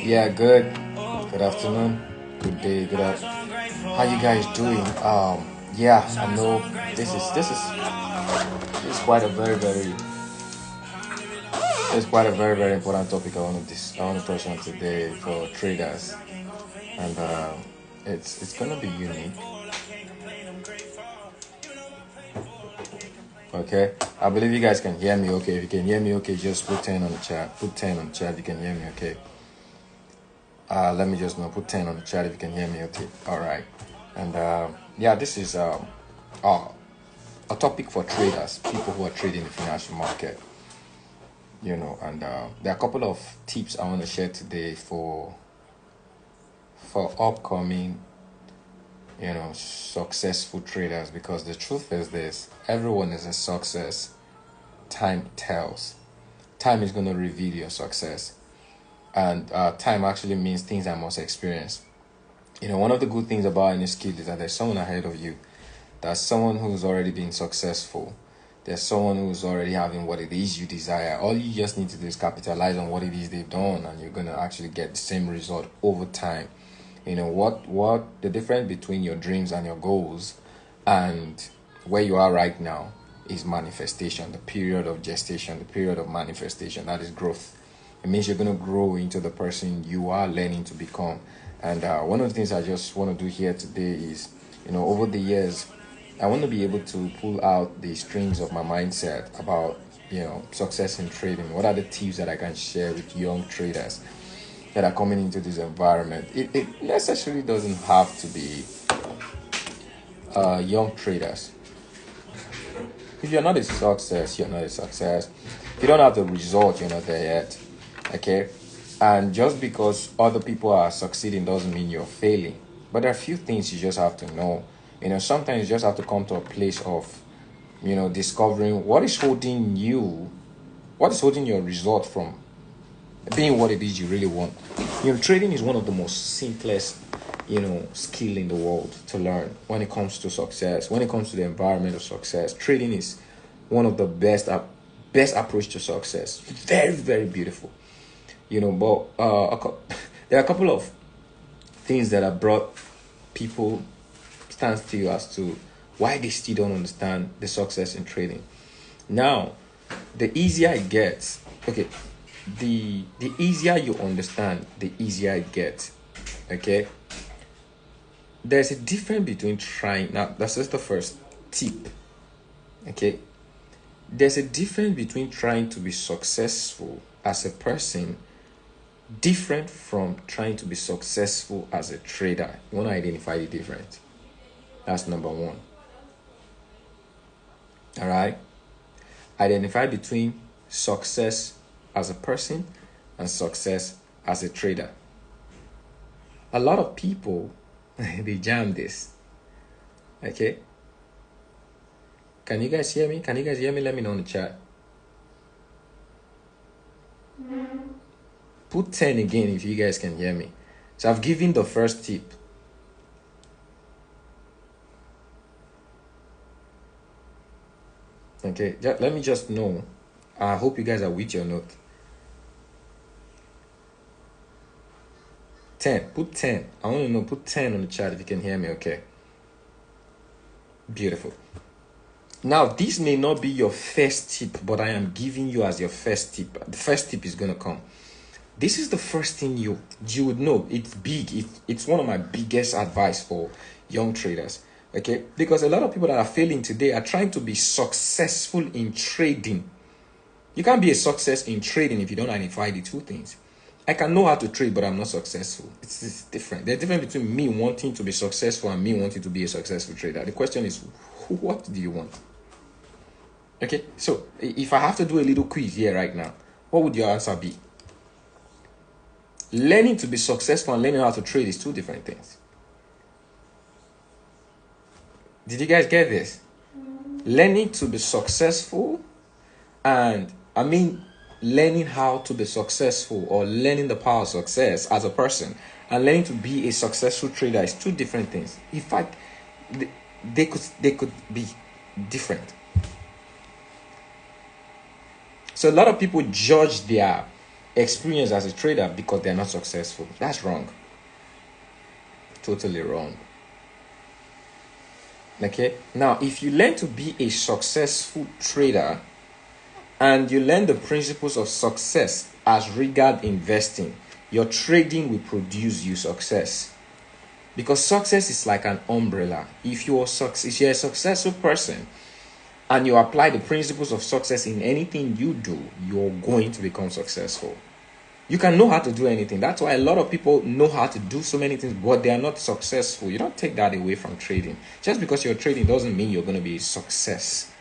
Yeah, good. Good afternoon. Good day. Good How you guys doing? Yeah, I know this is quite a very important topic I want to touch on today for traders, and it's gonna be unique. Okay, I believe you guys can hear me. Okay, if you can hear me, okay, just put 10 on the chat. Put 10 on the chat if you can hear me. Okay. Let me just know. Put 10 on the chat if you can hear me. Okay. All right. And yeah, this is a topic for traders, people who are trading the financial market. And there are a couple of tips I want to share today for upcoming, successful traders, because the truth is this: everyone is a success. Time tells. Time is going to reveal your success. And time actually means things I must experience. One of the good things about any skill is that there's someone ahead of you. There's someone who's already been successful. There's someone who's already having what it is you desire. All you just need to do is capitalize on what it is they've done, and you're going to actually get the same result over time. What the difference between your dreams and your goals and where you are right now is manifestation, the period of gestation, the period of manifestation. That is growth. It means you're going to grow into the person you are learning to become. And one of the things I just want to do here today is, over the years, I want to be able to pull out the strings of my mindset about, success in trading. What are the tips that I can share with young traders that are coming into this environment? It necessarily doesn't have to be young traders. If you're not a success, you're not a success. If you don't have the result, you're not there yet. Okay? And just because other people are succeeding doesn't mean you're failing. But there are a few things you just have to know. Sometimes you just have to come to a place of, discovering what is holding your result from being what it is you really want. Trading is one of the most simplest, skill in the world to learn when it comes to success, when it comes to the environment of success. Trading is one of the best approach to success. Very, very beautiful. But there are a couple of things that have brought people stand still as to why they still don't understand the success in trading. Now, the easier it gets, okay, the easier you understand, the easier it gets. Okay, there's a difference between trying. Now, that's just the first tip. Okay, there's a difference between trying to be successful as a person, different from trying to be successful as a trader. You want to identify the difference. That's number one. All right. Identify between success as a person and success as a trader. A lot of people, they jam this. Okay. Can you guys hear me? Let me know in the chat. Put 10 again if you guys can hear me. So I've given the first tip. Okay, let me just know. I hope you guys are with your note. 10. Put 10. I want to know. Put 10 on the chat if you can hear me. Okay. Beautiful. Now, this may not be your first tip, but I am giving you as your first tip. The first tip is going to come. This is the first thing you would know. It's big. It's one of my biggest advice for young traders. Okay, because a lot of people that are failing today are trying to be successful in trading. You can't be a success in trading if you don't identify the two things. I can know how to trade, but I'm not successful. It's different. There's a difference between me wanting to be successful and me wanting to be a successful trader. The question is, what do you want? Okay, so if I have to do a little quiz here right now, what would your answer be? Learning to be successful and learning how to trade is two different things. Did you guys get this? Learning to be successful and learning how to be successful or learning the power of success as a person and learning to be a successful trader is two different things. In fact, they could be different. So a lot of people judge their experience as a trader because they're not successful. That's wrong. Totally wrong. Okay, now if you learn to be a successful trader and you learn the principles of success as regard investing, your trading will produce you success. Because success is like an umbrella. If you're a successful person and you apply the principles of success in anything you do, you're going to become successful. You can know how to do anything. That's why a lot of people know how to do so many things, but they are not successful. You don't take that away from trading. Just because you're trading doesn't mean you're going to be a success.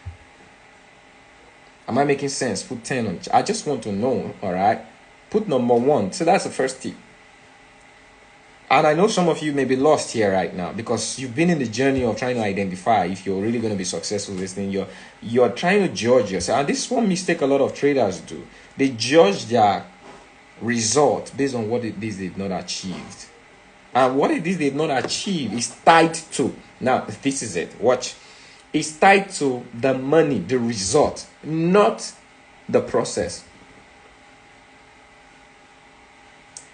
Am I making sense? Put 10 on. I just want to know, all right? Put number 1. So that's the first tip. And I know some of you may be lost here right now because you've been in the journey of trying to identify if you're really going to be successful with this thing. You're trying to judge yourself. And this is one mistake a lot of traders do. They judge their result based on what it is they've not achieved. And what it is they've not achieved is tied to, now this is it, watch. It's tied to the money, the result, not the process.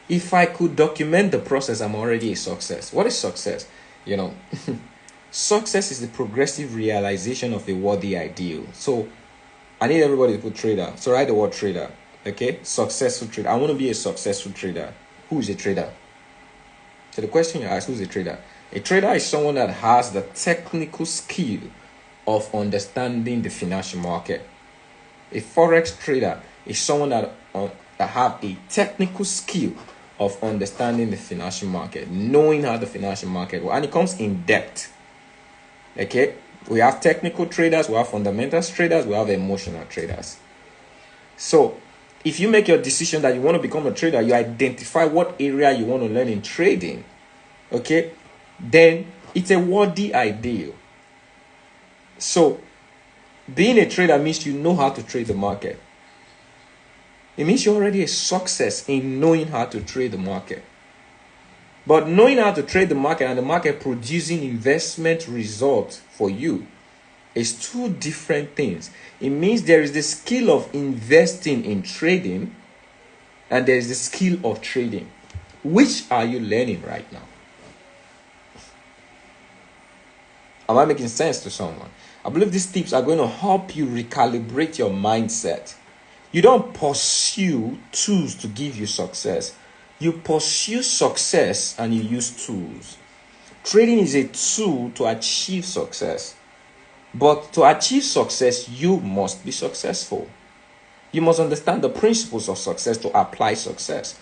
If I could document the process, I'm already a success. What is success? Success is the progressive realization of a worthy ideal. So I need everybody to put trader. So write the word trader. Okay? Successful trader. I want to be a successful trader. Who is a trader? So the question you ask, who's a trader? A trader is someone that has the technical skill of understanding the financial market. A forex trader is someone that have a technical skill of understanding the financial market, knowing how the financial market works, and it comes in depth. Okay, we have technical traders, we have fundamentals traders, we have emotional traders. So if you make your decision that you want to become a trader, you identify what area you want to learn in trading, okay, then it's a worthy ideal. So being a trader means you know how to trade the market. It means you're already a success in knowing how to trade the market. But knowing how to trade the market and the market producing investment results for you is two different things. It means there is the skill of investing in trading and there is the skill of trading. Which are you learning right now? Am I making sense to someone? I believe these tips are going to help you recalibrate your mindset. You don't pursue tools to give you success. You pursue success and you use tools. Trading is a tool to achieve success. But to achieve success, you must be successful. You must understand the principles of success to apply success.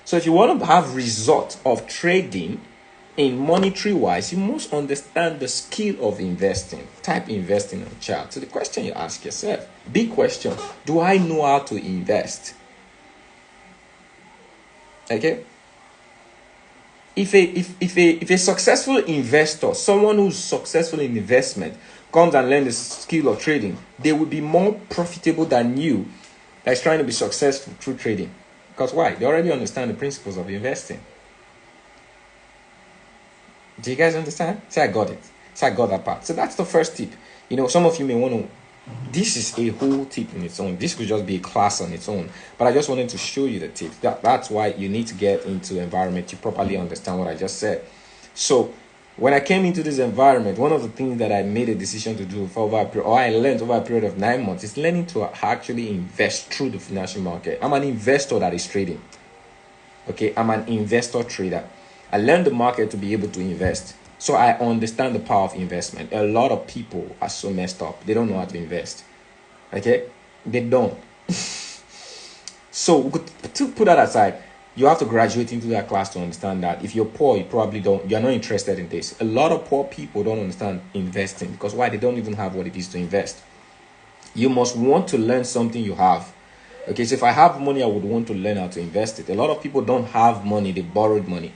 So if you want to have result of trading in monetary wise, you must understand the skill of investing. Type investing on chat. So the question you ask yourself, big question, do I know how to invest? Okay. If a successful investor, someone who's successful in investment, comes and learns the skill of trading, they will be more profitable than you that's trying to be successful through trading. Because why? They already understand the principles of investing. Do you guys understand? Say I got it. Say I got that part. So that's the first tip. Some of you may want to, this is a whole tip in its own. This could just be a class on its own. But I just wanted to show you the tips. That's why you need to get into environment to properly understand what I just said. So when I came into this environment, one of the things that I made a decision to do I learned over a period of 9 months is learning to actually invest through the financial market. I'm an investor that is trading. Okay, I'm an investor trader. I learned the market to be able to invest. So I understand the power of investment. A lot of people are so messed up. They don't know how to invest. Okay? They don't. So to put that aside, you have to graduate into that class to understand that. If you're poor, you're not interested in this. A lot of poor people don't understand investing because why? They don't even have what it is to invest. You must want to learn something you have. Okay, so if I have money, I would want to learn how to invest it. A lot of people don't have money, they borrowed money.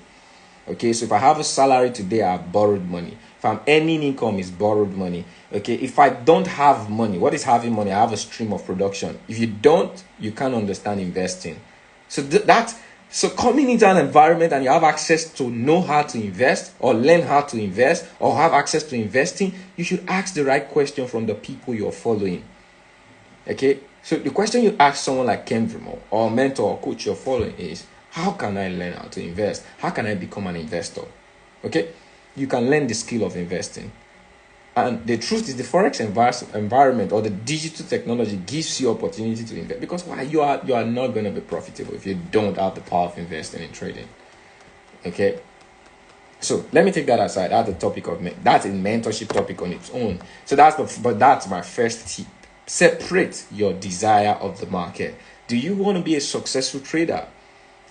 Okay, so if I have a salary today, I have borrowed money. If I'm earning income, it's borrowed money. Okay, if I don't have money, what is having money? I have a stream of production. If you don't, you can't understand investing. So coming into an environment and you have access to know how to invest or learn how to invest or have access to investing, you should ask the right question from the people you're following. Okay, So the question you ask someone like Ken Vrimo or mentor or coach you're following is, how can I learn how to invest? How can I become an investor? Okay, you can learn the skill of investing. And the truth is, the forex environment or the digital technology gives you opportunity to invest, because why? You are not going to be profitable if you don't have the power of investing in trading. Okay, so let me take that aside. That's the topic of that's a mentorship topic on its own. So that's my first tip. Separate your desire of the market. Do you want to be a successful trader?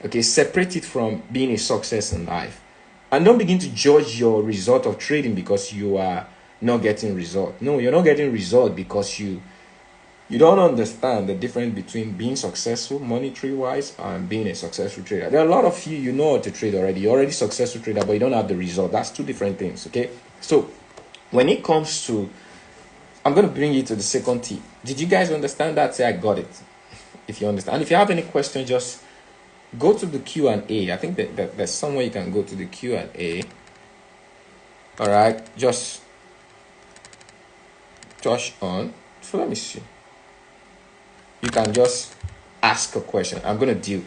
Okay, separate it from being a success in life. And don't begin to judge your result of trading because you are not getting result. No, you're not getting result because you don't understand the difference between being successful monetary wise and being a successful trader. There are a lot of you know how to trade already. You're already a successful trader, but you don't have the result. That's two different things. Okay, so when it comes to, I'm going to bring you to the second tip. Did you guys understand that? Say I got it. If you understand, and if you have any question, just go to the Q&A. I think that there's somewhere you can go to the Q&A. All right, just touch on. So let me see. You can just ask a question. I'm gonna deal.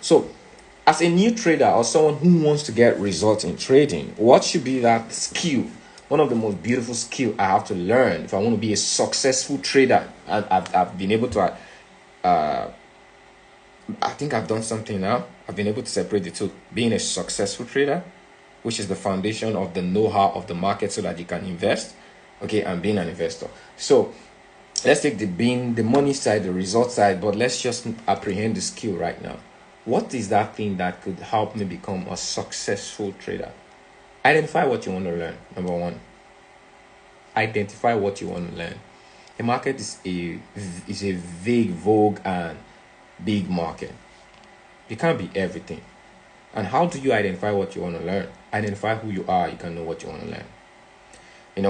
So as a new trader or someone who wants to get results in trading, what should be that skill? One of the most beautiful skill I have to learn if I want to be a successful trader. I've been able to I think I've done something now. I've been able to separate the two. Being a successful trader, which is the foundation of the know-how of the market so that you can invest, okay, and being an investor. So let's take the money side, the result side, but let's just apprehend the skill right now. What is that thing that could help me become a successful trader? Identify what you want to learn. Number one, identify what you want to learn. The market is a vague, vogue, and big market. You can't be everything. And how do you identify what you want to learn? Identify who you are. You can know what you want to learn.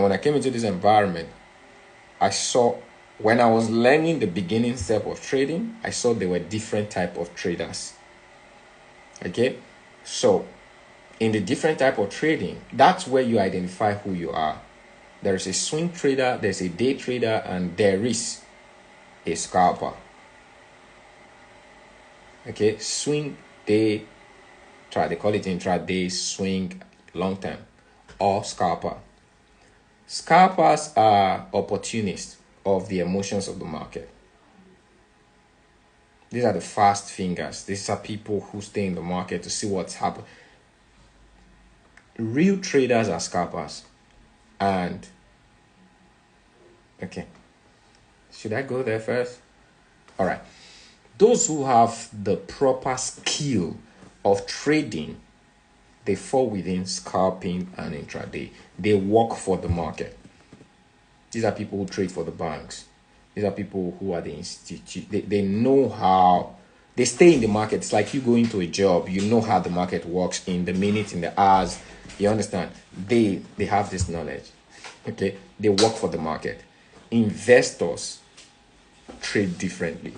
When I came into this environment, I saw, when I was learning the beginning step of trading, I saw there were different type of traders. Okay, so in the different type of trading, that's where you identify who you are. There is a swing trader, there's a day trader, and there is a scalper. Okay, swing, day, they call it intraday, swing, long term, or scalper. Scalpers are opportunists of the emotions of the market. These are the fast fingers. These are people who stay in the market to see what's happening. Real traders are scalpers. And okay, should I go there first? All right. Those who have the proper skill of trading, they fall within scalping and intraday. They work for the market. These are people who trade for the banks. These are people who are the institute. They know how. They stay in the market. It's like you going to a job. You know how the market works in the minutes, in the hours. You understand? They have this knowledge. Okay? They work for the market. Investors trade differently.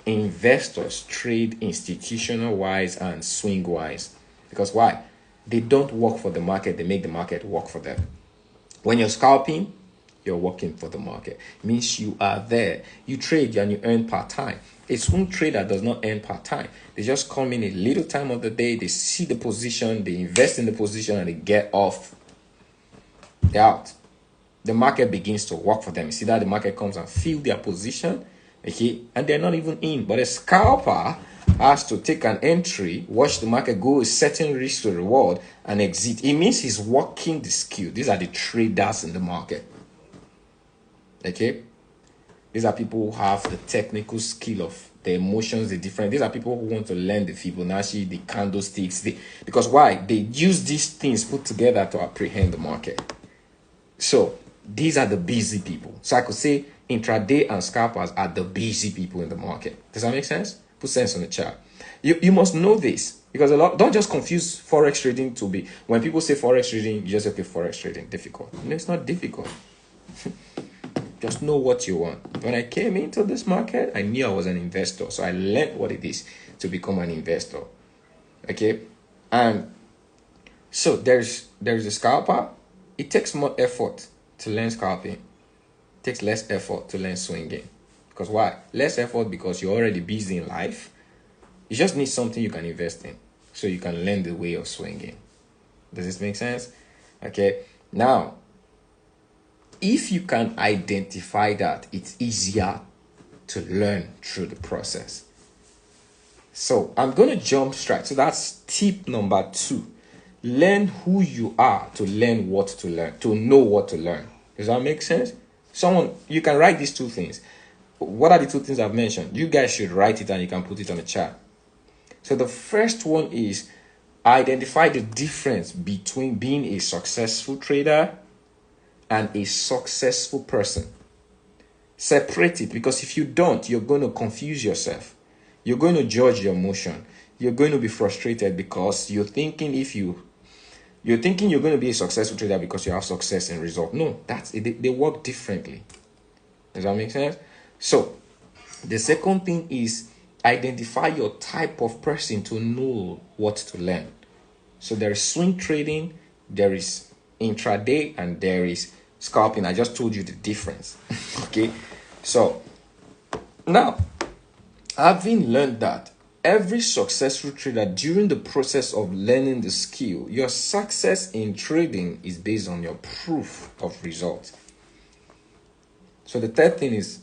Investors trade institutional wise and swing wise. Because why? They don't work for the market. They make the market work for them. When you're scalping, you're working for the market. It means you are there. You trade and you earn part-time. A swing trader does not earn part-time. They just come in a little time of the day. They see the position. They invest in the position and they get off. They're out. The market begins to work for them. You see that the market comes and fill their position. Okay, and they're not even in. But a scalper has to take an entry, watch the market go a certain risk to reward, and exit. It means he's working the skill. These are the traders in the market. Okay, these are people who have the technical skill of the emotions, the different. These are people who want to learn the Fibonacci, the candlesticks. Because why? They use these things put together to apprehend the market. So these are the busy people. So I could say intraday and scalpers are the busy people in the market. Does that make sense? Put sense on the chart. You must know this, because don't just confuse forex trading to be, when people say forex trading, you just say, okay, forex trading difficult. No, it's not difficult. Just know what you want. When I came into this market, I knew I was an investor, so I learned what it is to become an investor. Okay, and so there's a scalper. It takes more effort to learn scalping. takes less effort to learn swinging. Because why? Less effort because you're already busy in life. You just need something you can invest in so you can learn the way of swinging. Does this make sense? Okay. Now, if you can identify that, it's easier to learn through the process. So I'm going to jump straight. So that's tip number 2. Learn who you are to learn what to learn, to know what to learn. Does that make sense? You can write these 2 things. What are the 2 things I've mentioned? You guys should write it and you can put it on the chat. So the first one is identify the difference between being a successful trader and a successful person. Separate it, because if you don't, you're going to confuse yourself. You're going to judge your motion. You're going to be frustrated because you're thinking you're going to be a successful trader because you have success in result. No, they work differently. Does that make sense? So the second thing is identify your type of person to know what to learn. So there is swing trading, there is intraday, and there is scalping. I just told you the difference. Okay, so now, having learned that, every successful trader, during the process of learning the skill, your success in trading is based on your proof of result. So the third thing is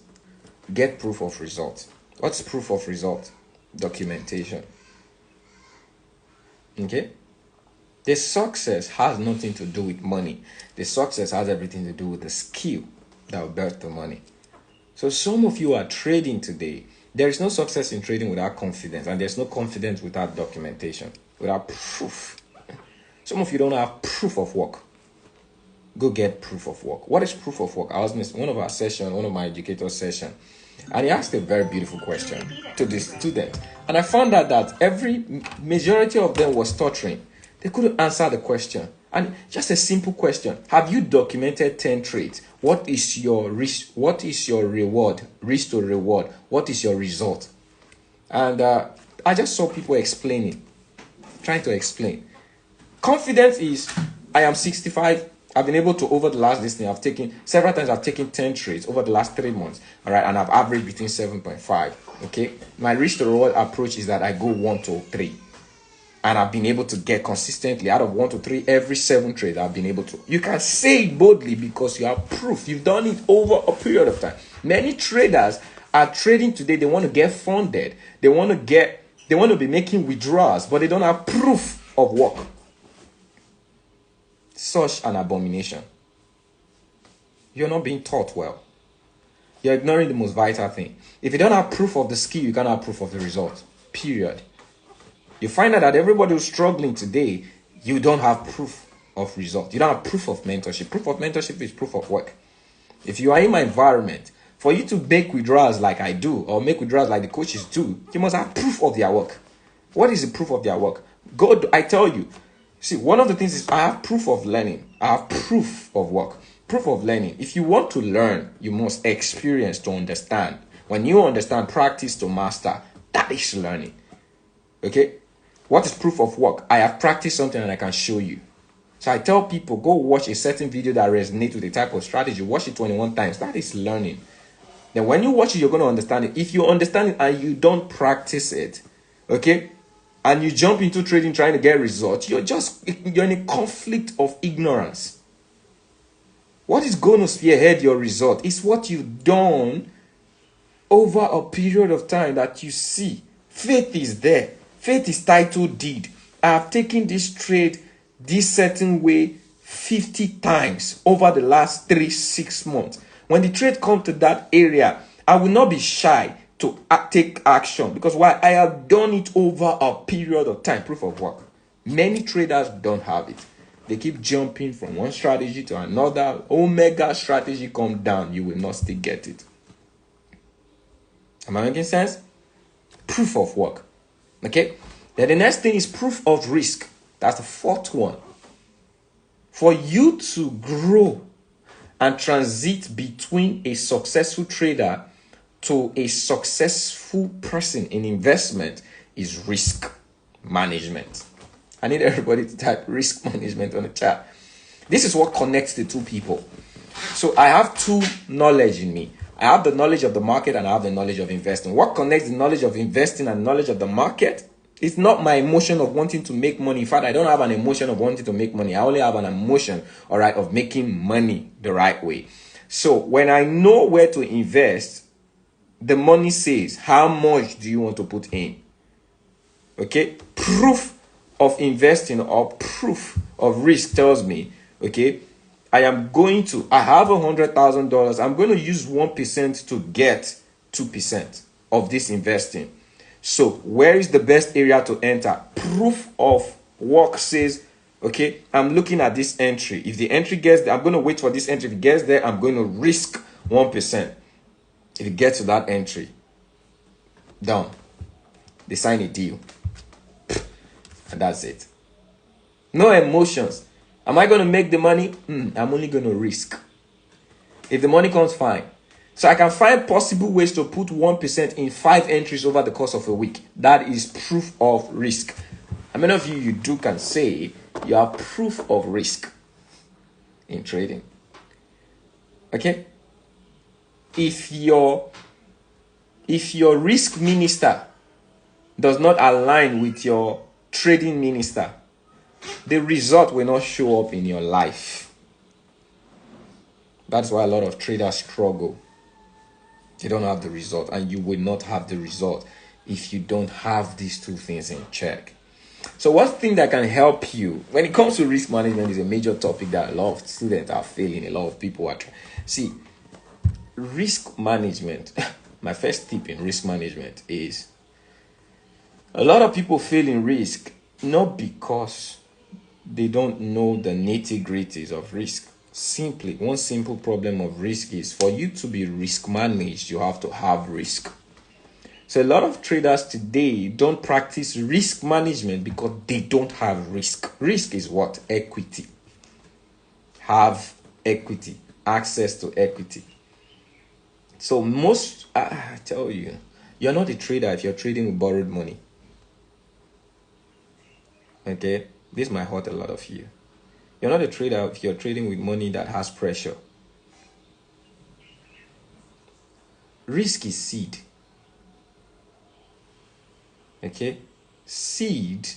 get proof of result. What's proof of result? Documentation. Okay? The success has nothing to do with money. The success has everything to do with the skill that will birth the money. So some of you are trading today. There is no success in trading without confidence, and there's no confidence without documentation, without proof. Some of you don't have proof of work. Go get proof of work. What is proof of work? I was in one of my educator session, and he asked a very beautiful question to the student. And I found out that majority of them was stuttering. They couldn't answer the question. And just a simple question. Have you documented 10 trades? What is your risk? What is your reward? Risk to reward. What is your result? And I just saw people trying to explain. Confidence is, I am 65. I've been able to, over the last I've taken 10 trades over the last 3 months. All right. And I've averaged between 7.5. Okay. My risk to reward approach is that I go 1 to 3. And I've been able to get consistently out of 1 to 3 every 7 trades. I've been able to. You can say it boldly because you have proof. You've done it over a period of time. Many traders are trading today. They want to get funded. They want to be making withdrawals, but they don't have proof of work. Such an abomination. You're not being taught well. You're ignoring the most vital thing. If you don't have proof of the skill, you can't have proof of the result. Period. You find out that everybody who's struggling today, you don't have proof of result. You don't have proof of mentorship. Proof of mentorship is proof of work. If you are in my environment, for you to make withdrawals like I do, or make withdrawals like the coaches do, you must have proof of their work. What is the proof of their work? I tell you. See, one of the things is I have proof of learning. I have proof of work. Proof of learning. If you want to learn, you must experience to understand. When you understand, practice to master. That is learning. Okay? What is proof of work? I have practiced something and I can show you. So I tell people, go watch a certain video that resonates with a type of strategy. Watch it 21 times. That is learning. Then when you watch it, you're going to understand it. If you understand it and you don't practice it, okay, and you jump into trading trying to get results, you're in a conflict of ignorance. What is going to spearhead your result is what you've done over a period of time that you see. Faith is there. Faith is titled deed. I have taken this trade this certain way 50 times over the last 6 months. When the trade comes to that area, I will not be shy to take action because why? I have done it over a period of time. Proof of work. Many traders don't have it. They keep jumping from one strategy to another. Omega strategy come down, you will not still get it. Am I making sense? Proof of work. Okay, then the next thing is proof of risk. That's the 4th one. For you to grow and transit between a successful trader to a successful person in investment is risk management. I need everybody to type risk management on the chat. This is what connects the two people. So I have two knowledge in me. I have the knowledge of the market and I have the knowledge of investing. What connects the knowledge of investing and knowledge of the market? It's not my emotion of wanting to make money. In fact, I don't have an emotion of wanting to make money. I only have an emotion, all right, of making money the right way. So when I know where to invest, the money says, how much do you want to put in? Okay, proof of investing or proof of risk tells me, okay, I have $100,000. I'm going to use 1% to get 2% of this investing. So where is the best area to enter? Proof of work says, okay, I'm looking at this entry. If the entry gets there, I'm going to wait for this entry. If it gets there, I'm going to risk 1%. If it gets to that entry, done. They sign a deal. And that's it. No emotions. Am I going to make the money? I'm only going to risk. If the money comes, fine. So I can find possible ways to put 1% in 5 entries over the course of a week. That is proof of risk. How many of you can say you have proof of risk in trading? Okay? If your risk minister does not align with your trading minister, the result will not show up in your life. That's why a lot of traders struggle. They don't have the result, and you will not have the result if you don't have these two things in check. So one thing that can help you when it comes to risk management is a major topic that a lot of students are failing. A lot of people are see risk management. My first tip in risk management is a lot of people fail in risk not because they don't know the nitty-gritties of risk. Simply, one simple problem of risk is for you to be risk managed, you have to have risk. So a lot of traders today don't practice risk management because they don't have risk. Risk is what? Equity. Have equity, access to equity. So I tell you, you're not a trader if you're trading with borrowed money. Okay, this might hurt a lot of you. You're not a trader if you're trading with money that has pressure. Risk is seed. Okay, seed.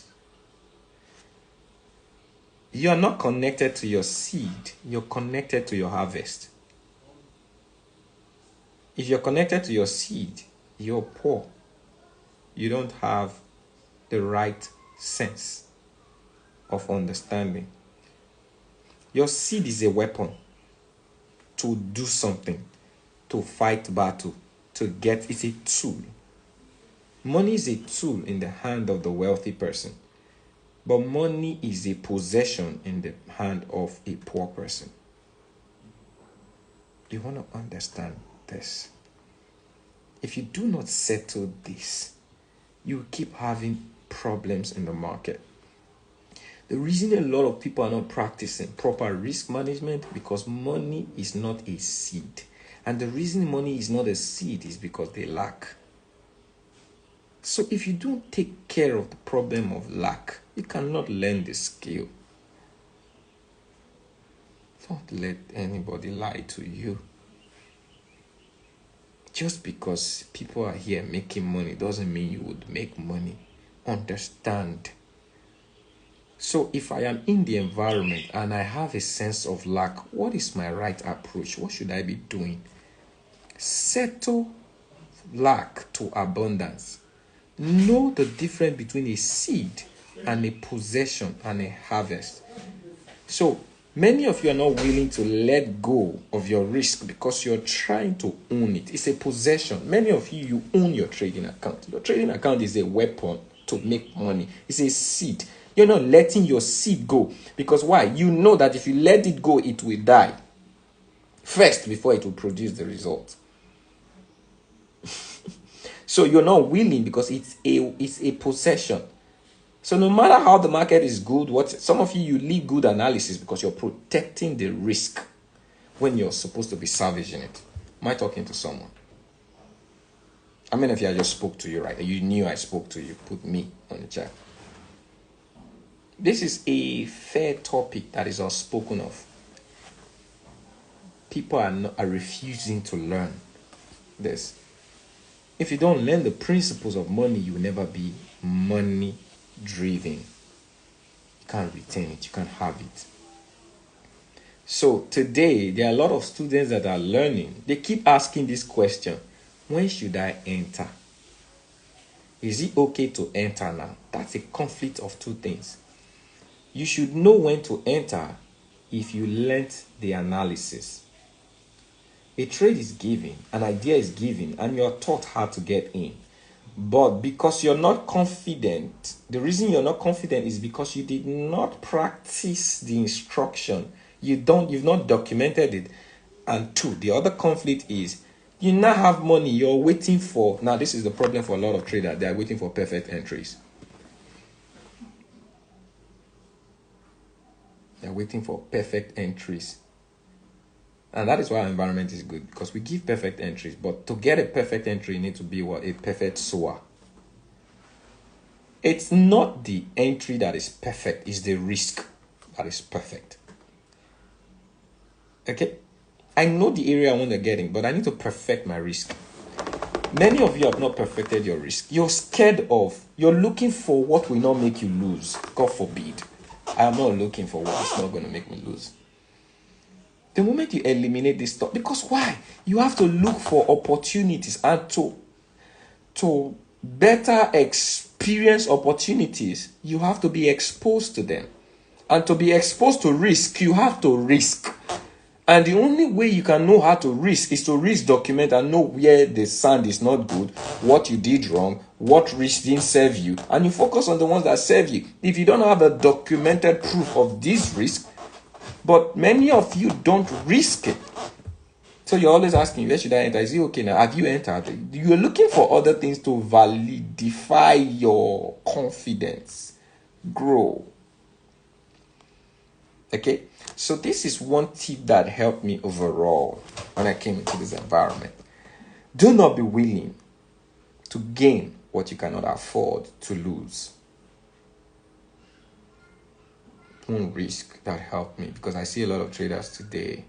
You are not connected to your seed. You're connected to your harvest. If you're connected to your seed, you're poor. You don't have the right sense of understanding. Your seed is a weapon to do something, to fight battle, to get. It's a tool. Money is a tool in the hand of the wealthy person, but money is a possession in the hand of a poor person. You want to understand this. If you do not settle this, you keep having problems in the market. The reason a lot of people are not practicing proper risk management because money is not a seed. And the reason money is not a seed is because they lack. So if you don't take care of the problem of lack, you cannot learn the skill. Don't let anybody lie to you. Just because people are here making money doesn't mean you would make money. Understand. So if I am in the environment and I have a sense of lack, what is my right approach? What should I be doing? Settle lack to abundance. Know the difference between a seed and a possession and a harvest. So many of you are not willing to let go of your risk because you're trying to own it. It's a possession. Many of you own your trading account. Your trading account is a weapon to make money. It's a seed. You're not letting your seed go because why? You know that if you let it go, it will die first before it will produce the result. So you're not willing because it's a possession. So no matter how the market is good, some of you leave good analysis because you're protecting the risk when you're supposed to be salvaging it. Am I talking to someone? How many of you I just spoke to you, right? You knew I spoke to you. Put me on the chat. This is a fair topic that is unspoken of. people are refusing to learn this. If you don't learn the principles of money, you will never be money driven. You can't retain it, you can't have it. So today, there are a lot of students that are learning. They keep asking this question: when should I enter? Is it okay to enter now? That's a conflict of two things. You should know when to enter if you learnt the analysis. A trade is given, an idea is given, and you're taught how to get in. But because you're not confident, the reason you're not confident is because you did not practice the instruction. You've not documented it. And two, the other conflict is you now have money, you're waiting for, now this is the problem for a lot of traders, they are waiting for perfect entries. They're waiting for perfect entries. And that is why our environment is good, because we give perfect entries. But to get a perfect entry, you need to be what? A perfect sower. It's not the entry that is perfect, it's the risk that is perfect. Okay? I know the area I want to get in, but I need to perfect my risk. Many of you have not perfected your risk. You're scared of, you're looking for what will not make you lose. God forbid. I am not looking for what's not going to make me lose. The moment you eliminate this stuff, because why? You have to look for opportunities, and to better experience opportunities, you have to be exposed to them. And to be exposed to risk, you have to risk. And the only way you can know how to risk is to risk document and know where the sand is not good, what you did wrong, what risk didn't serve you, and you focus on the ones that serve you. If you don't have a documented proof of this risk, but many of you don't risk it. So you're always asking, where should I enter? Is it okay now? Have you entered? You're looking for other things to validify your confidence. Grow. Okay? So this is one tip that helped me overall when I came into this environment. Do not be willing to gain what you cannot afford to lose. One risk that helped me, because I see a lot of traders today,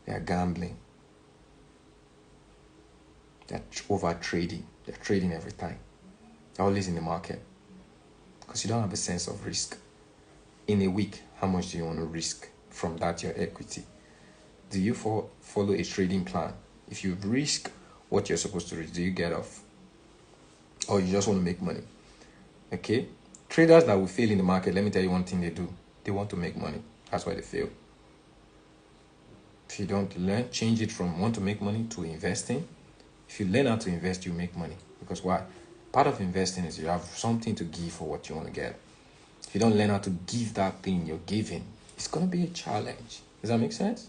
they are gambling. They're over trading. They're trading every time. They're always in the market because you don't have a sense of risk. In a week, how much do you want to risk from that your equity? Do you follow a trading plan? If you risk what you're supposed to risk, do you get off? Or you just want to make money? Okay? Traders that will fail in the market, let me tell you one thing they do. They want to make money. That's why they fail. If you don't learn, change it from want to make money to investing. If you learn how to invest, you make money. Because why? Part of investing is you have something to give for what you want to get. If you don't learn how to give that thing you're giving, it's going to be a challenge. Does that make sense?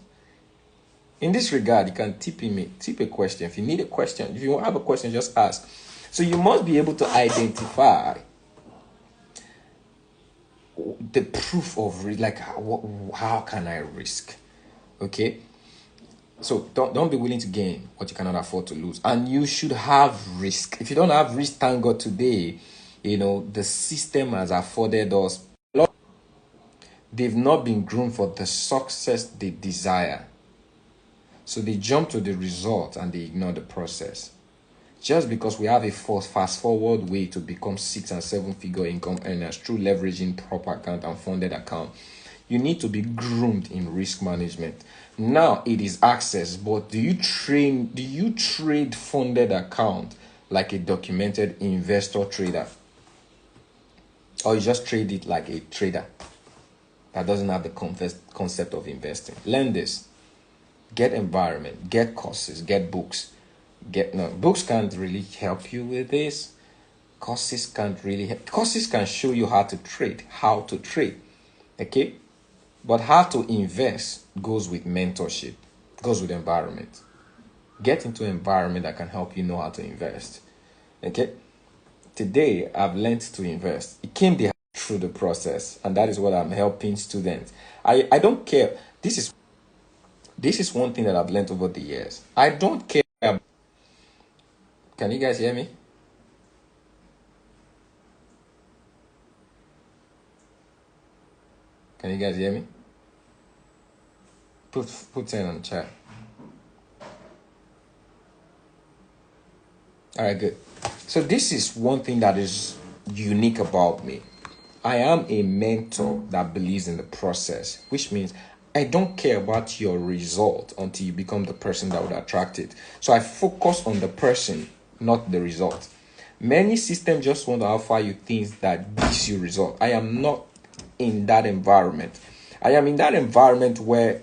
In this regard, you can tip a question. If you need a question, if you have a question, just ask. So you must be able to identify the proof of like how can I risk? Okay? So don't be willing to gain what you cannot afford to lose. And you should have risk. If you don't have risk, thank God today, the system has afforded us. They've not been groomed for the success they desire. So they jump to the result and they ignore the process. Just because we have a fast forward way to become 6 and 7 figure income earners through leveraging proper account and funded account, you need to be groomed in risk management. Now it is access, but do you trade funded account like a documented investor trader? Or you just trade it like a trader that doesn't have the concept of investing? Learn this. Get environment, get courses, get books. Books can't really help you with this. Courses can't really help. Courses can show you how to trade. Okay? But how to invest goes with mentorship, goes with environment. Get into an environment that can help you know how to invest. Okay? Today, I've learned to invest. It came through the process, and that is what I'm helping students. I don't care. This is one thing that I've learned over the years. I don't care. Can you guys hear me? Can you guys hear me? Put 10 on chat. All right, good. So this is one thing that is unique about me. I am a mentor that believes in the process, which means I don't care about your result until you become the person that would attract it. So I focus on the person, not the result. Many systems just want to offer you things that gives you result. I am not in that environment. I am in that environment where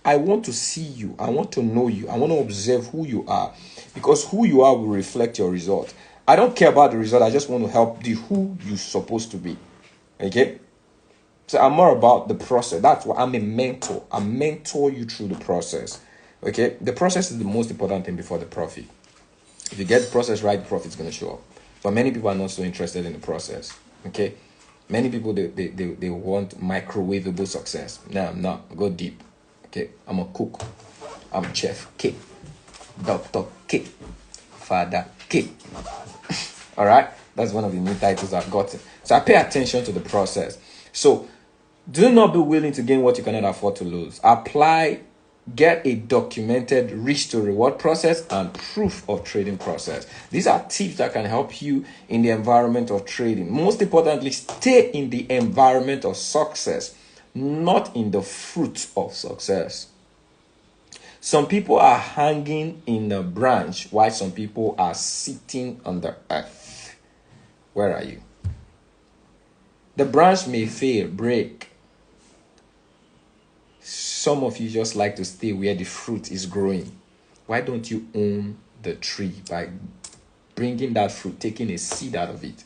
I want to see you. I want to know you. I want to observe who you are, because who you are will reflect your result. I don't care about the result. I just want to help the who you're supposed to be. Okay? So I'm more about the process. That's why I'm a mentor. I mentor you through the process. Okay? The process is the most important thing before the profit. If you get the process right, the profit's going to show up. But many people are not so interested in the process. Okay? Many people, they want microwavable success. No, I'm not. Go deep. Okay? I'm a cook. I'm Chef K. Dr. K. Father K. All right? That's one of the new titles I've gotten. So I pay attention to the process. So do not be willing to gain what you cannot afford to lose. Get a documented risk to reward process and proof of trading process. These are tips that can help you in the environment of trading. Most importantly, stay in the environment of success, not in the fruit of success. Some people are hanging in a branch while some people are sitting on the earth. Where are you? The branch may fail, break. Some of you just like to stay where the fruit is growing. Why don't you own the tree by bringing that fruit, taking a seed out of it,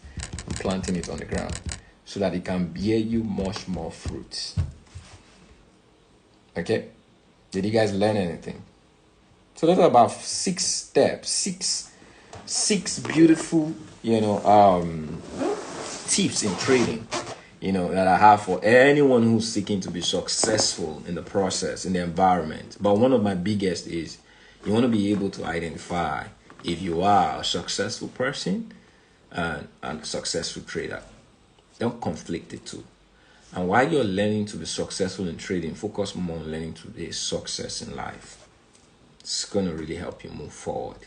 planting it on the ground, so that it can bear you much more fruits? Okay? Did you guys learn anything? So those are about 6 steps, six beautiful, tips in trading, that I have for anyone who's seeking to be successful in the process, in the environment. But one of my biggest is you want to be able to identify if you are a successful person and a successful trader. Don't conflict the two. And while you're learning to be successful in trading, focus more on learning to be a success in life. It's going to really help you move forward,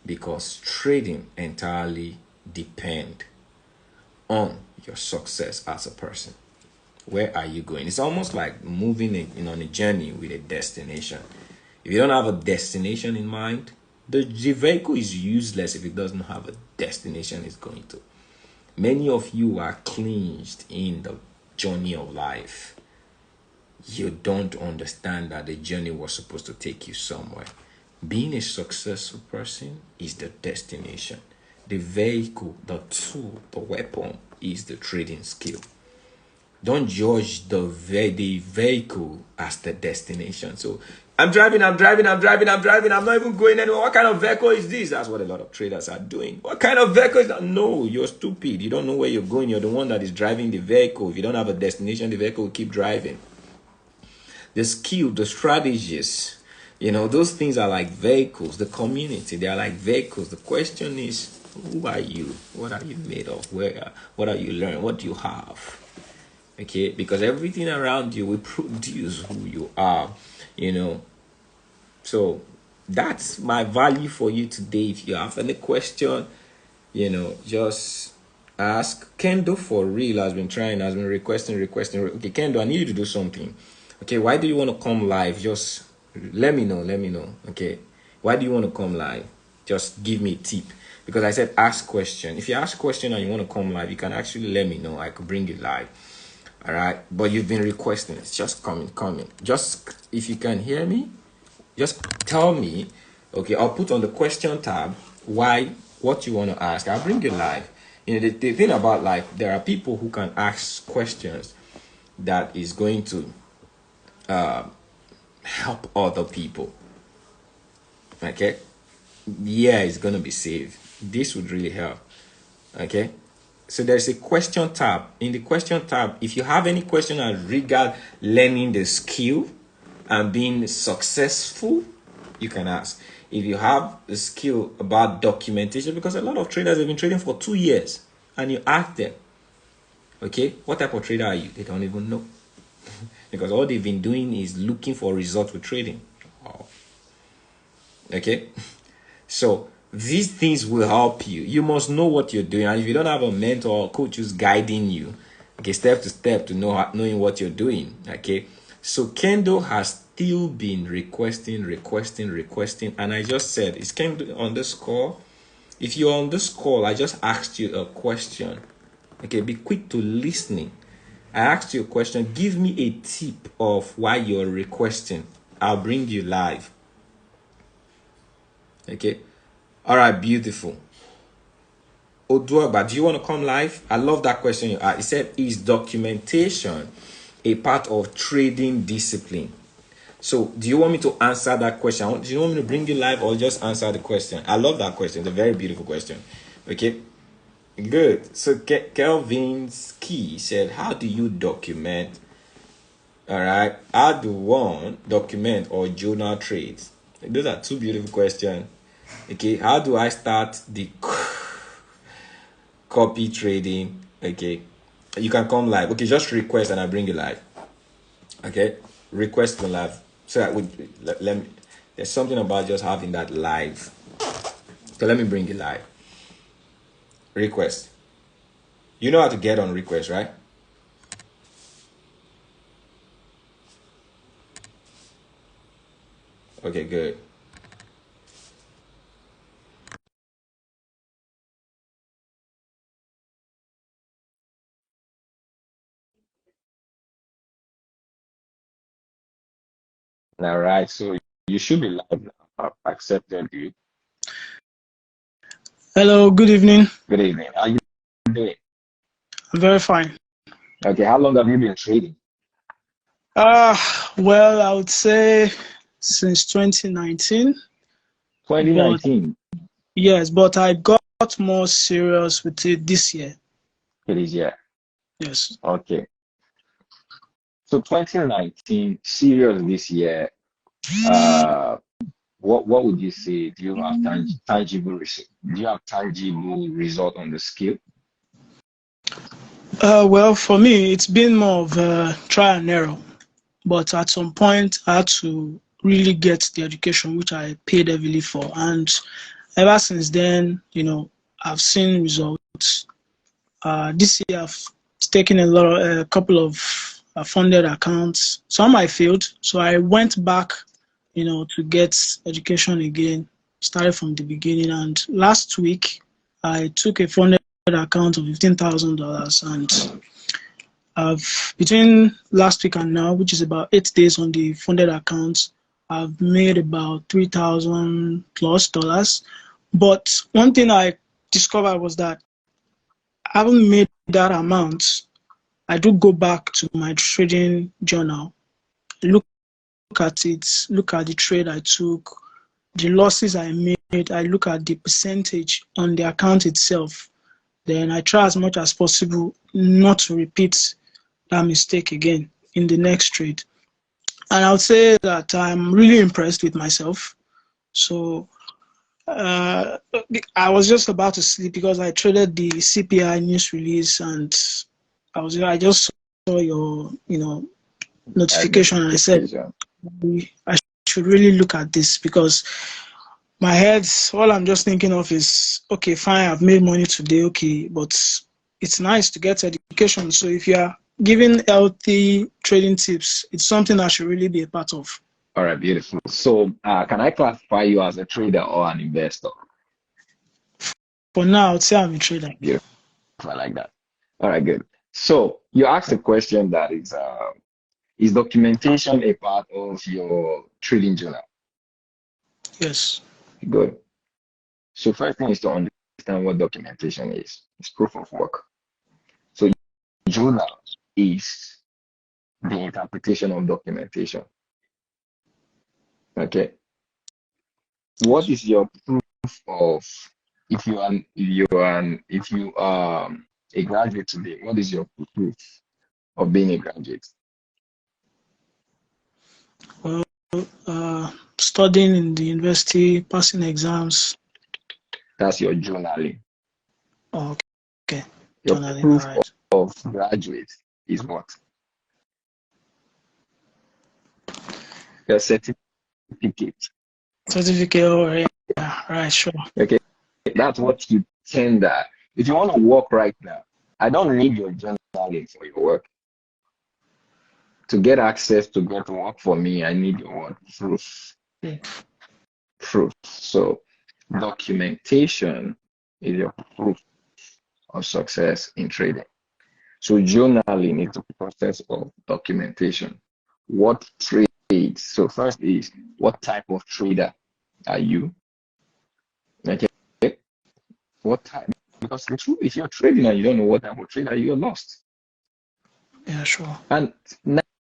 because trading entirely depends on your success as a person. Where are you going? It's almost like moving on a journey with a destination. If you don't have a destination in mind, the vehicle is useless if it doesn't have a destination it's going to. Many of you are clinched in the journey of life. You don't understand that the journey was supposed to take you somewhere. Being a successful person is the destination. The vehicle, the tool, the weapon is the trading skill. Don't judge the vehicle as the destination. So I'm driving, I'm not even going anywhere. What kind of vehicle is this? That's what a lot of traders are doing. What kind of vehicle is that? No, you're stupid. You don't know where you're going. You're the one that is driving the vehicle. If you don't have a destination, the vehicle will keep driving. The skill, the strategies, those things are like vehicles. The community, they are like vehicles. The question is, who are you? What are you made of? What are you learning? What do you have? Okay, because everything around you will produce who you are, So that's my value for you today. If you have any question, just ask. Kendo for real has been requesting. Okay, Kendo, I need you to do something. Okay, why do you want to come live? Just let me know. Okay, why do you want to come live? Just give me a tip. Because I said ask question. If you ask question and you want to come live, you can actually let me know. I could bring you live. All right, but you've been requesting. It's just coming. Just if you can hear me, just tell me. Okay, I'll put on the question tab what you want to ask. I'll bring you live. The thing about life, there are people who can ask questions that is going to help other people. Okay, yeah, it's gonna be saved. This would really help. Okay, so there's a question tab. In the question tab, if you have any question as regard learning the skill and being successful, you can ask. If you have a skill about documentation, because a lot of traders have been trading for 2 years, and you ask them, okay, what type of trader are you? They don't even know. because all they've been doing is looking for results with trading. Oh. Okay. So these things will help you. You must know what you're doing, and if you don't have a mentor or coach who's guiding you, okay, step to step to knowing what you're doing. Okay. So Kendo has still been requesting, and I just said, is Kendo on this call? If you're on this call, I just asked you a question. Okay, be quick to listening. I asked you a question. Give me a tip of why you're requesting. I'll bring you live. Okay. All right, beautiful. Oduagba, do you want to come live? I love that question you asked. He said, is documentation a part of trading discipline? So do you want me to answer that question? Do you want me to bring you live or just answer the question? I love that question. It's a very beautiful question. Okay, good. So Kelvin's key said, how do you document? All right. How do one document or journal trades? Those are two beautiful questions. Okay. How do I start the copy trading? Okay. You can come live. Okay. Just request and I bring you live. Okay. Request to live. So that let me, there's something about just having that live. So let me bring you live. Request. You know how to get on request, right? Okay, good. All right, so you should be live now. I've accepted you. Hello, good evening. Good evening. How are you doing? I'm very fine. Okay, how long have you been trading? Well, I would say since 2019. 2019. But yes, but I got more serious with it this year. It is, yeah. Yes. Okay. So 2019, serious this year. What would you say? Do you have tangible result on the skill? Well, for me, it's been more of a try and error. But at some point, I had to really get the education, which I paid heavily for. And ever since then, I've seen results. This year, I've taken a couple of funded accounts. Some I failed, so I went back, to get education again. Started from the beginning, and last week I took a funded account of $15,000, and between last week and now, which is about 8 days on the funded account, I've made about $3,000+. But one thing I discovered was that I haven't made that amount. I do go back to my trading journal, look at it, look at the trade I took, the losses I made, I look at the percentage on the account itself. Then I try as much as possible not to repeat that mistake again in the next trade. And I would say that I'm really impressed with myself. So I was just about to sleep because I traded the CPI news release, and I just saw your notification, and I said I should really look at this, because my head, all I'm just thinking of is, okay, fine, I've made money today, okay, but it's nice to get education. So if you are giving healthy trading tips, it's something I should really be a part of. All right, beautiful. So can I classify you as a trader or an investor? For now, I'd say I'm a trader. Beautiful. I like that. All right, good. So you asked a question that is documentation a part of your trading journal? Yes. Good. So first thing is to understand what documentation is. It's proof of work. So journal is the interpretation of documentation. Okay. What is your proof of, if you are a graduate today, what is your proof of being a graduate? Well, studying in the university, passing exams. That's your journaling. Oh, okay. Your Journaling, proof right. of graduate is what? a certificate. Certificate or yeah, right, sure. Okay, that's what you tender. If you want to work right now, I don't need your journaling for your work. To get access to get to work for me, I need your what? Proof. Proof. So documentation is your proof of success in trading. So journaling is the process of documentation. What trades? So first is what type of trader are you? Okay. What type? Because the truth, if you're trading and you don't know what type of trader, you're lost. Yeah, sure. And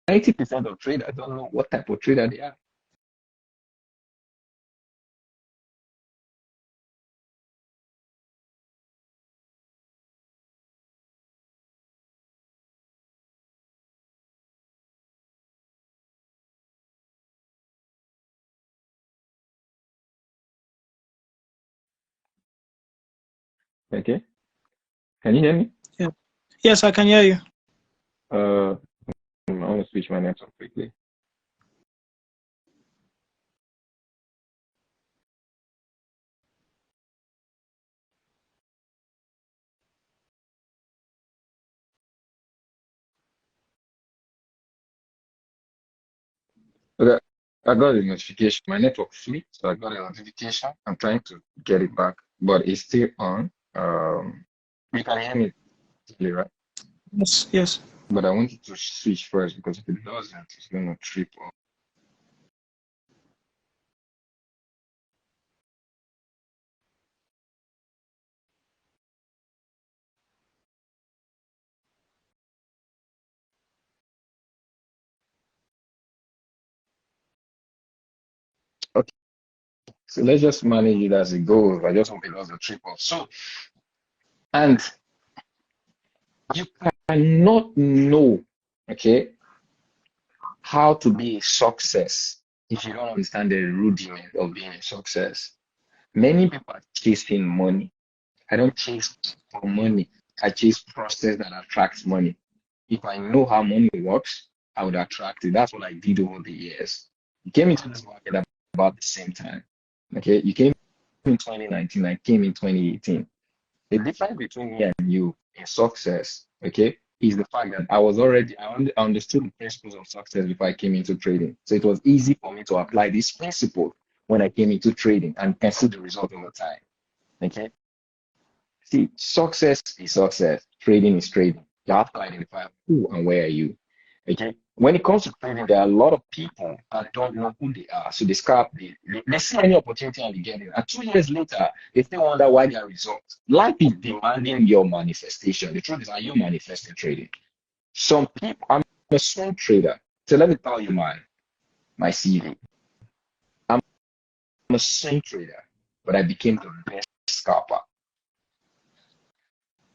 90% of traders don't know what type of trader they are. Okay. Can you hear me? Yeah. Yes, I can hear you. I want to switch my network quickly. Okay. I got a notification. My network flipped, so I got a notification. I'm trying to get it back, but it's still on. You can hear me clearly, right? Yes, yes. But I wanted to switch first because if it doesn't, it's gonna trip up. Okay, so let's just manage it as it goes. I just hope it doesn't trip up. So, and you cannot know, okay, how to be a success if you don't understand the rudiment of being a success. Many people are chasing money. I don't chase for money. I chase process that attracts money. If I know how money works, I would attract it. That's what I did over the years. You came into this market about the same time. Okay, you came in 2019, I came in 2018. The difference between me and you in success, okay, is the fact that I understood the principles of success before I came into trading. So it was easy for me to apply this principle when I came into trading and can see the result over time. Okay. See, success is success. Trading is trading. You have to identify who and where are you. Okay. When it comes to trading, there are a lot of people that don't know who they are. So they scalp, they see any opportunity and they get it. And 2 years later, they still wonder why their results. Life is demanding your manifestation. The truth is, are you manifesting trading? Some people, I'm a swing trader. So let me tell you my CV. I'm a swing trader, but I became the best scalper.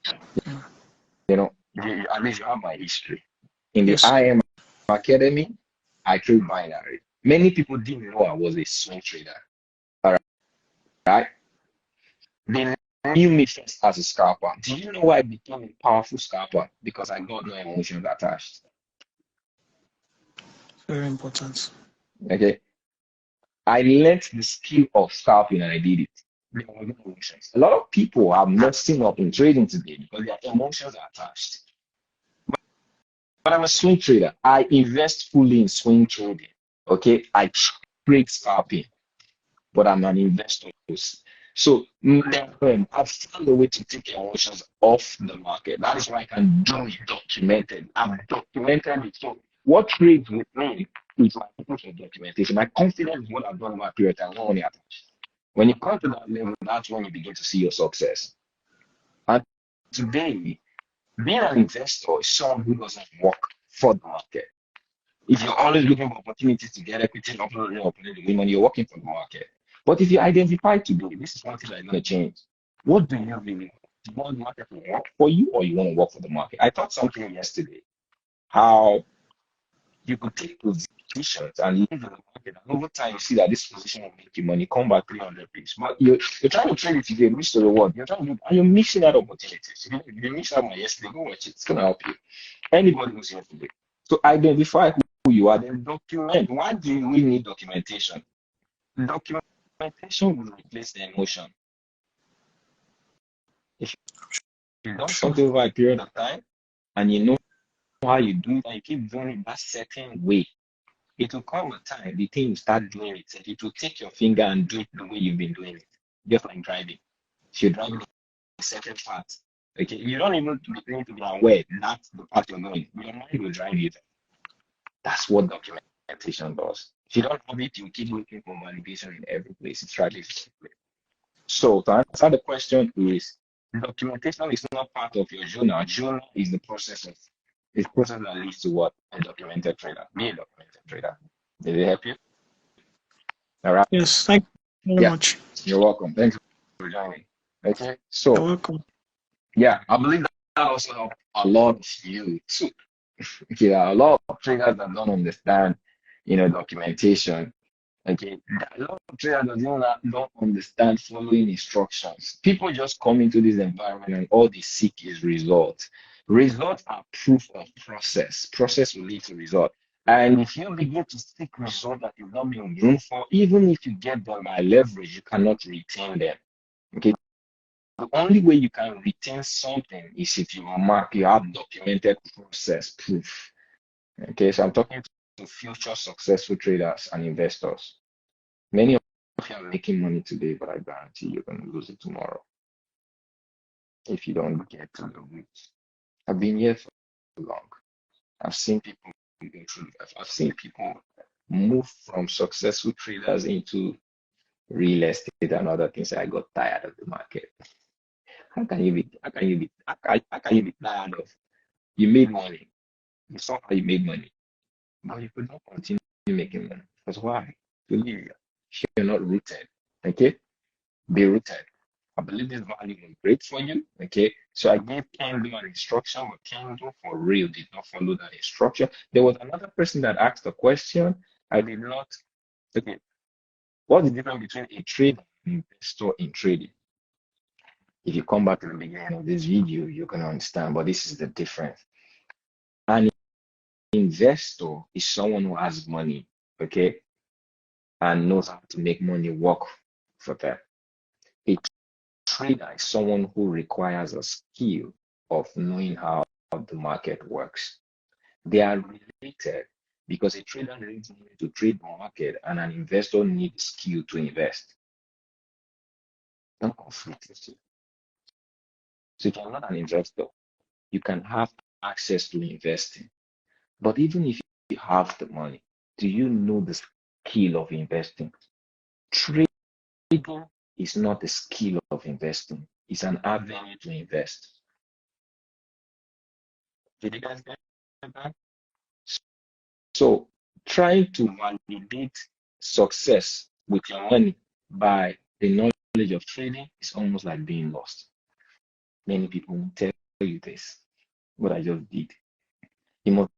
At least you have my history. In the Yes. IM Academy, I trade binary. Many people didn't know I was a swing trader. All right. They knew me first as a scalper. Do you know why I became a powerful scalper? Because I got no emotions attached. Very important. Okay. I learned the skill of scalping and I did it. There were no emotions. A lot of people are messing up in trading today because their emotions are attached. But I'm a swing trader. I invest fully in swing trading. Okay. I trade scalping, but I'm an investor. So I've found a way to take emotions off the market. That is why I can do it documented. I've documented it. So what trades with me is my purpose of documentation. My confidence is what I've done over a period of time, not only attached. When you come to that level, that's when you begin to see your success. And today, being an investor is someone who doesn't work for the market. If you're always looking for opportunities to get equity, opportunity to win money, you're working for the market. But if you identify today, this is one thing that's going to change. What do you really want? Do you want the market to work for you or you want to work for the market? I taught something yesterday how you could take positions and live in the market. And over time, you see that this position will make you money, come back 300 pips. But you're trying to trade it today, reach to the reward. You're trying to, and you're missing out opportunities. You missed out my yesterday, go watch it. It's going to help you. Anybody who's here today. So identify you are, then document. Why do we need documentation? Documentation will replace the emotion. If you don't something over a period of time and you know how you do it and you keep doing it that certain way, it will come a time the thing will start doing it. It will take your finger and do it the way you've been doing it. Just like driving. If you're driving a certain path, okay, you don't even need to be aware that's the path you're going. Your mind will drive you there. That's what documentation does. If you don't have it, you keep looking for validation in every place. It's right. So to answer the question is documentation is not part of your journal. Journal is the process of it's process that leads to what? A documented trader. Be a documented trader. Did it help you? All right. Yes, thank you very much. You're welcome. Thanks for joining. Okay. You're So welcome. yeah, I believe that also helped a lot of you too. Okay, a lot of traders that don't understand, documentation. Okay, a lot of traders don't understand following instructions. People just come into this environment and all they seek is results. Results are proof of process. Process will lead to result. And if you begin to seek results that you've not been groomed for, even if you get them by leverage, you cannot retain them. Okay. The only way you can retain something is if you have documented process proof. Okay, so I'm talking to future successful traders and investors. Many of you are making money today, but I guarantee you're going to lose it tomorrow if you don't get to the roots. I've been here for too long. I've seen people go through life. I've seen people move from successful traders into real estate and other things. I got tired of the market. How can you be tired of you made money? You saw how you made money, but you could not continue making money. That's why you're not rooted. Okay, be rooted. I believe this value is great for you. Okay, so I gave Kendo an instruction, but Kendo for real did not follow that instruction. There was another person that asked a question. I did not. Okay, what's the difference between a trader and investor in trading? If you come back to the beginning of this video, you're going to understand, but this is the difference. An investor is someone who has money, okay, and knows how to make money work for them. A trader is someone who requires a skill of knowing how the market works. They are related because a trader needs money to trade the market and an investor needs skill to invest. Don't conflict with it. So if you're not an investor, you can have access to investing. But even if you have the money, do you know the skill of investing? Trading is not the skill of investing. It's an avenue to invest. Did you guys get that? So trying to validate success with your money by the knowledge of trading is almost like being lost. Many people will tell you this, what I just did. You must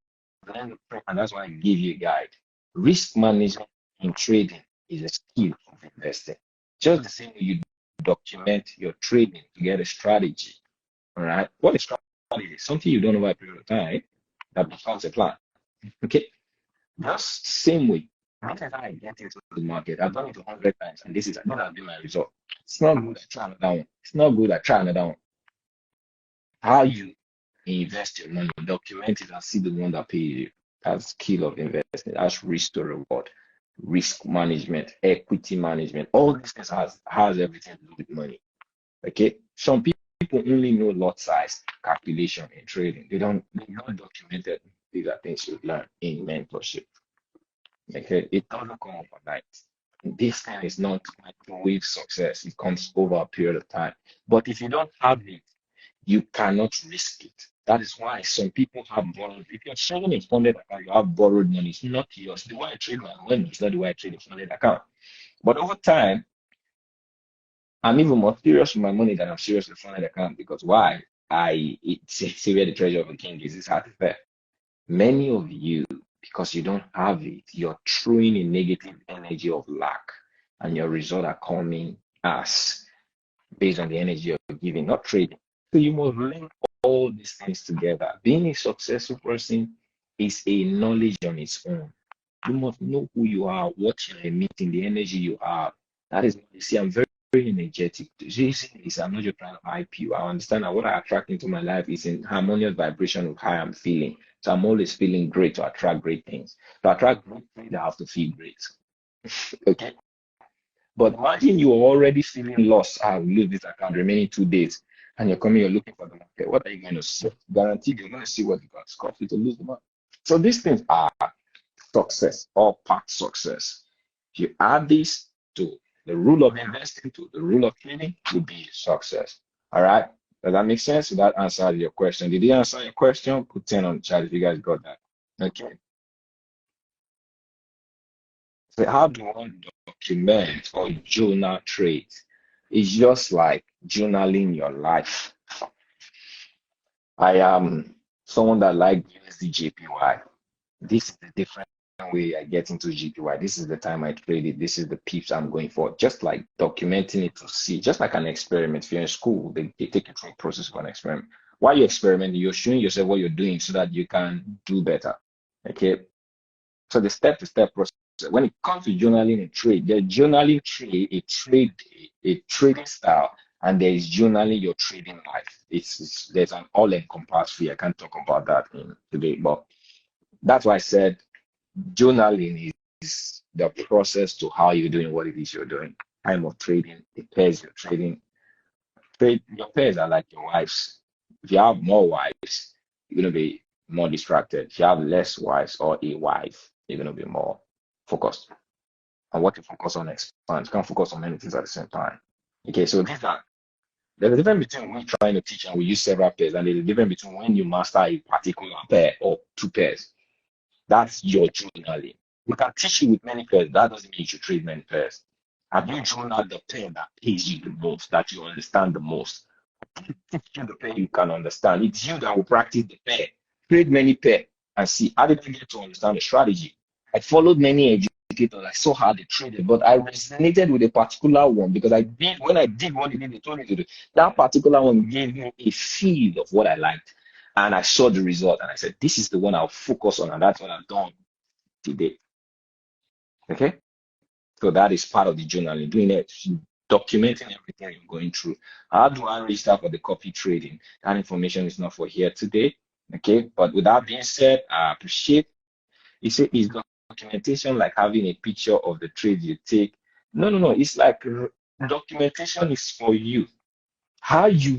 learn the prep, and that's why I give you a guide. Risk management in trading is a skill of investing. Just the same way you document your trading to get a strategy. All right. What is strategy? Something you don't know over a period of time that becomes a plan. Okay. Just same way. This is how I get into the market. I've done it 100 times, and this has been my result. It's not good. I try another one. It's not good. I try another one. How you invest your money, document it, and see the one that pays you. That's skill of investing. That's risk to reward, risk management, equity management. All these things has everything to do with money. Okay. Some people only know lot size calculation in trading. They're not documented. These are things you learn in mentorship. Okay, it doesn't come overnight. This thing is not microwave success. It comes over a period of time. But if you don't have it, you cannot risk it. That is why some people have borrowed. If you're trading a funded account, you have borrowed money. It's not yours. The way I trade my money is not the way I trade a funded account. But over time, I'm even more serious with my money than I'm serious with a funded account because why? It's where the treasure of the king is. It's hard to fair. Many of you, because you don't have it, you're throwing a negative energy of lack, and your results are coming as based on the energy you're giving, not trading. So you must link all these things together. Being a successful person is a knowledge on its own. You must know who you are, what you're emitting, the energy you have. That is, you see, I'm very, very energetic. The reason is I'm not just trying to hype you. I understand that what I attract into my life is in harmonious vibration with how I'm feeling. So I'm always feeling great to attract great things. To attract great things, I have to feel great. Okay. But imagine you're already feeling lost. I will lose this account remaining 2 days, and you're coming, you're looking for the market. What are you going to see? Guaranteed, you're going to see what it costs you to lose the money. So these things are success or part success. If you add this to the rule of investing, to the rule of trading, will be success. All right. Does that make sense? So that answered your question. Did he answer your question? Put 10 on the chat if you guys got that. Okay. So how do one document or journal trades? It's just like journaling your life. I am someone that likes USD JPY. This is the different way I get into JPY. This is the time I trade it. This is the pips I'm going for. Just like documenting it to see, just like an experiment. If you're in school, they take you through a process of an experiment. While you're experimenting, you're showing yourself what you're doing so that you can do better. Okay. So the step-to-step process. When it comes to journaling a trade, there's journaling a trading style, and there is journaling your trading life. There's an all-encompassing. I can't talk about that today, but that's why I said journaling is the process to how you're doing what it is you're doing. Time of trading, the pairs you're trading. Your pairs are like your wives. If you have more wives, you're gonna be more distracted. If you have less wives or a wife, you're gonna be more focused. And what you focus on expands. You can't focus on many things at the same time. Okay, so there's a difference between we trying to teach and we use several pairs, and there's a difference between when you master a particular pair or 2 pairs. That's your journaling. We can teach you with many pairs. That doesn't mean you should trade many pairs. Have you journaled the pair that pays you the most, that you understand the most? Teach you the pair you can understand. It's you that will practice the pair. Trade many pair and see. How did I get to understand the strategy? I followed many educators. I saw how they traded, but I resonated with a particular one because when I did what they told me to do, that particular one gave me a feel of what I liked. And I saw the result and I said, this is the one I'll focus on. And that's what I've done today. Okay. So that is part of the journaling, doing it, documenting everything you're going through. How do I register for the copy trading? That information is not for here today. Okay. But with that being said, I appreciate you say is documentation like having a picture of the trade you take? No. It's like documentation is for you. How you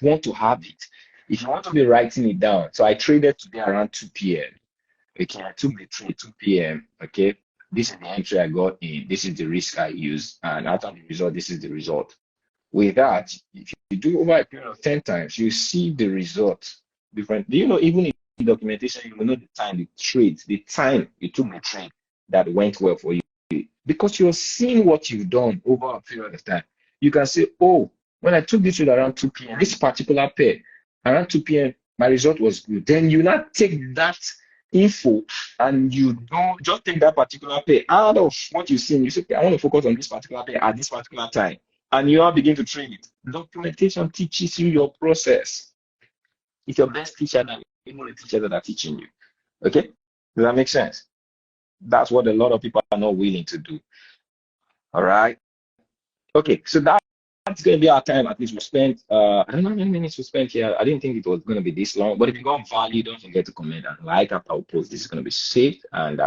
want to have it. If you want to be writing it down, so I traded today around 2 p.m. Okay, I took the trade 2 p.m. Okay, this is the entry I got in. This is the risk I used, and after the result, this is the result. With that, if you do over a period of 10 times, you see the result different. Do you know even in documentation, you will know the time the time you took the trade that went well for you, because you're seeing what you've done over a period of time. You can say, oh, when I took this trade around 2 p.m., this particular pair, around 2 p.m., my result was good. Then you now take that info and you don't just take that particular pair out of what you've seen. You say, okay, I want to focus on this particular pair at this particular time. And you now begin to trade it. Documentation teaches you your process. It's your best teacher than even the teachers that are teaching you. Okay? Does that make sense? That's what a lot of people are not willing to do. All right? Okay, so that's going to be our time. At least we spent, I don't know how many minutes we spent here. I didn't think it was going to be this long. But if you got value, don't forget to comment and like after I post. This is going to be saved. And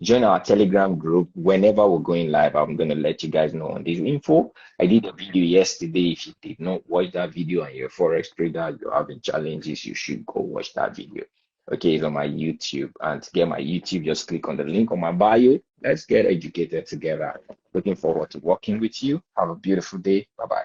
join our Telegram group. Whenever we're going live, I'm going to let you guys know on this info. I did a video yesterday. If you did not watch that video and you're a Forex trader, you're having challenges, you should go watch that video. Okay, it's on my YouTube. And to get my YouTube, just click on the link on my bio. Let's get educated together. Looking forward to working with you. Have a beautiful day. Bye-bye.